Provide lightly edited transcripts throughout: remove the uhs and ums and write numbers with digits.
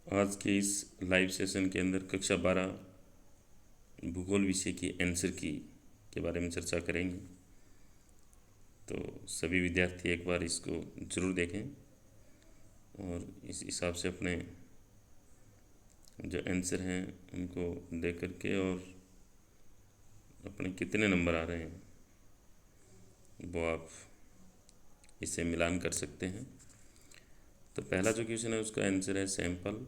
आज के इस लाइव सेशन के अंदर कक्षा 12 भूगोल विषय की आंसर की के बारे में चर्चा करेंगे। तो सभी विद्यार्थी एक बार इसको ज़रूर देखें और इस हिसाब से अपने जो आंसर हैं उनको देख करके और अपने कितने नंबर आ रहे हैं वो आप इससे मिलान कर सकते हैं। तो पहला जो क्वेश्चन है उसका आंसर है सैंपल,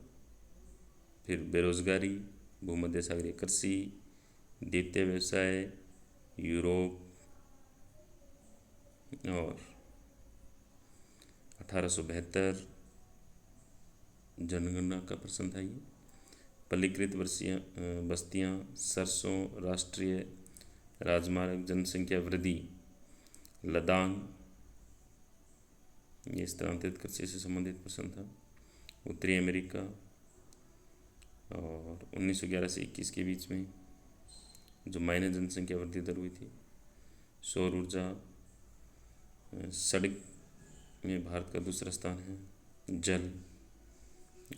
फिर बेरोजगारी, भूमध्य सागरीय कृषि, द्वितीय व्यवसाय, यूरोप और 1872 जनगणना का प्रश्न था ये। पल्लीकृत बस्तियाँ, सरसों, राष्ट्रीय राजमार्ग, जनसंख्या वृद्धि, लदान, ये स्थानांतरित कृषि से संबंधित प्रश्न था। उत्तरी अमेरिका और 1911 से 21 के बीच में जो माइनर जनसंख्या वृद्धि दर हुई थी। सौर ऊर्जा, सड़क में भारत का दूसरा स्थान है। जल,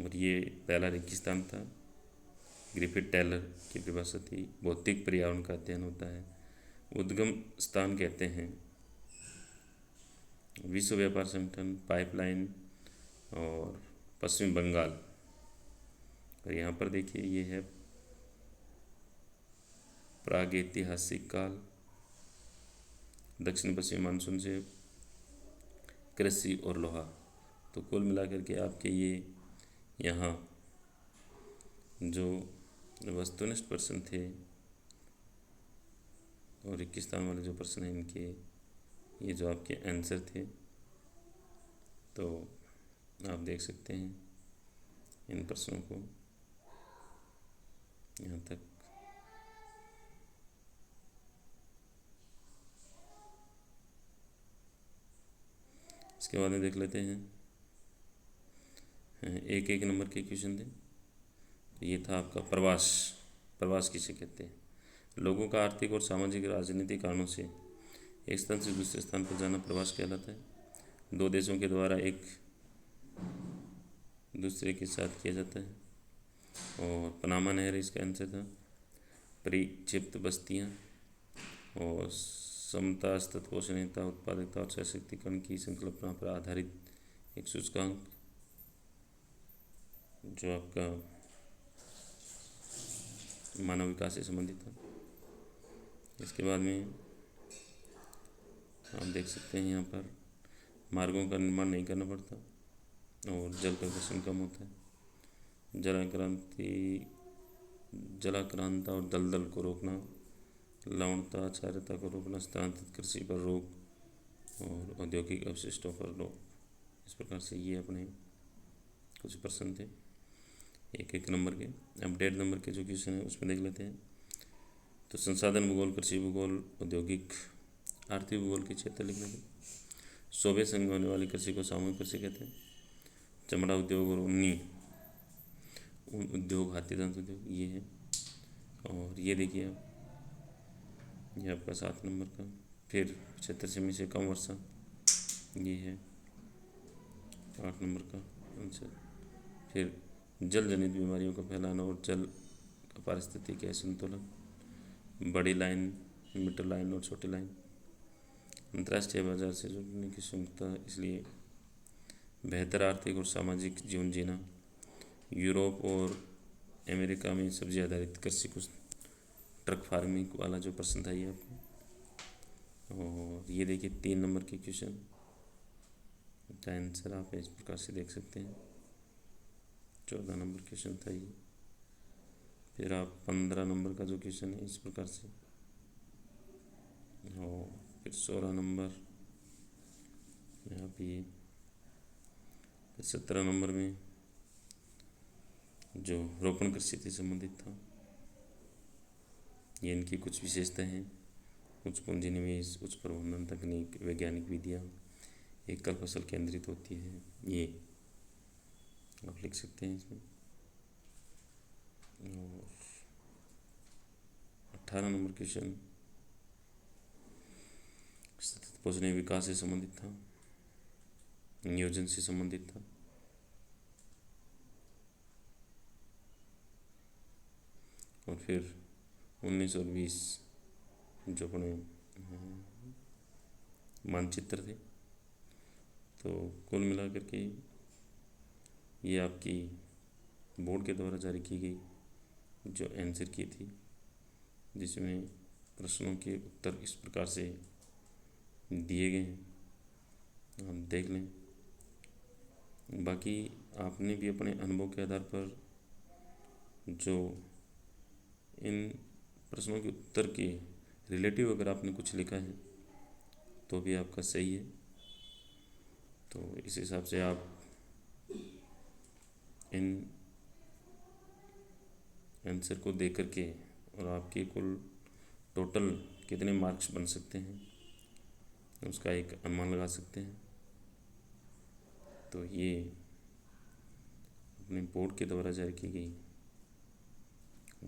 और ये पहला रेगिस्तान था। ग्रिफिथ टेलर की परिभाषा थी। भौतिक पर्यावरण का अध्ययन होता है। उद्गम स्थान कहते हैं विश्व व्यापार संगठन, पाइपलाइन और पश्चिम बंगाल। और यहाँ पर देखिए ये है प्रागैतिहासिक काल, दक्षिण पश्चिम मानसून से कृषि और लोहा। तो कुल मिलाकर के आपके ये यहाँ जो वस्तुनिष्ठ प्रश्न थे और रेगिस्तान वाले जो प्रश्न हैं इनके ये जो आपके आंसर थे, तो आप देख सकते हैं इन प्रश्नों को यहाँ तक। इसके बाद में देख लेते हैं एक एक नंबर के क्वेश्चन थे। तो ये था आपका प्रवास। प्रवास किसे कहते हैं? लोगों का आर्थिक और सामाजिक राजनीतिक कारणों से एक स्थान से दूसरे स्थान पर जाना प्रवास कहलाता है। दो देशों के द्वारा एक दूसरे के साथ किया जाता है। और पनामा नहर इसका आंसर था। परिक्षिप्त बस्तियाँ और समता, सतत पोषणीयता, उत्पादकता और सशक्तिकरण की संकल्पना पर आधारित एक सूचकांक जो आपका मानव विकास से संबंधित था। इसके बाद में आप देख सकते हैं यहाँ पर मार्गों का निर्माण नहीं करना पड़ता और जल प्रदूषण कम होता है। जलाक्रांता और दलदल को रोकना, लवणता, क्षारता को रोकना, स्थानांतरित कृषि पर रोक और औद्योगिक अवशिष्टों पर रोक। इस प्रकार से ये अपने कुछ प्रश्न थे एक एक नंबर के। अब 1.5 नंबर के जो क्वेश्चन है उसमें देख लेते हैं। तो संसाधन भूगोल, कृषि भूगोल, औद्योगिक आर्थिक भूगोल के क्षेत्र लिख लेते हैं। शोभे संग होने वाली कृषि को सामूहिक कृषि कहते हैं। चमड़ा उद्योग और उन्नी उद्योग, हाथी दंत उद्योग ये है। और ये देखिए आप, ये आपका 7 नंबर का। फिर 75 सेमी से कम वर्षा, ये है 8 नंबर का आंसर। फिर जल जनित बीमारियों का फैलाना और जल का पारिस्थितिकी असंतुलन, बड़ी लाइन, मिडल लाइन और छोटी लाइन, अंतर्राष्ट्रीय बाजार से जुड़ने की क्षमता, इसलिए बेहतर आर्थिक और सामाजिक जीवन जीना, यूरोप और अमेरिका में सब्जी आधारित कृषि, कुछ ट्रक फार्मिंग वाला जो प्रश्न था ये आपको। और ये देखिए 3 नंबर के क्वेश्चन का आंसर आप इस प्रकार से देख सकते हैं। 14 नंबर क्वेश्चन था ये। फिर आप 15 नंबर का जो क्वेश्चन है इस प्रकार से, और फिर 16 नंबर यहाँ पे, 17 नंबर में जो रोपण कृषि से संबंधित था, ये इनकी कुछ विशेषताएं हैं। उच्च पूंजी निवेश, उच्च प्रबंधन तकनीक, वैज्ञानिक विधियाँ, एकल फसल केंद्रित होती है, ये आप लिख सकते हैं इसमें। और 18 नंबर क्वेश्चन सतत पोषण विकास से संबंधित था, नियोजन से संबंधित था। फिर 19 और 20 जो अपने मानचित्र थे। तो कुल मिलाकर के ये आपकी बोर्ड के द्वारा जारी की गई जो आंसर की थी, जिसमें प्रश्नों के उत्तर इस प्रकार से दिए गए हैं, आप देख लें। बाकी आपने भी अपने अनुभव के आधार पर जो इन प्रश्नों के उत्तर के रिलेटिव अगर आपने कुछ लिखा है तो भी आपका सही है। तो इस हिसाब से आप इन आंसर को देख कर के और आपके कुल टोटल कितने मार्क्स बन सकते हैं उसका एक अनुमान लगा सकते हैं। तो ये अपने बोर्ड के द्वारा जारी की गई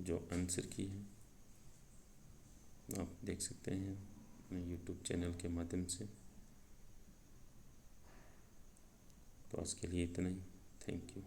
जो आंसर की है आप देख सकते हैं अपने यूट्यूब चैनल के माध्यम से। तो आज के लिए इतना ही। Thank you.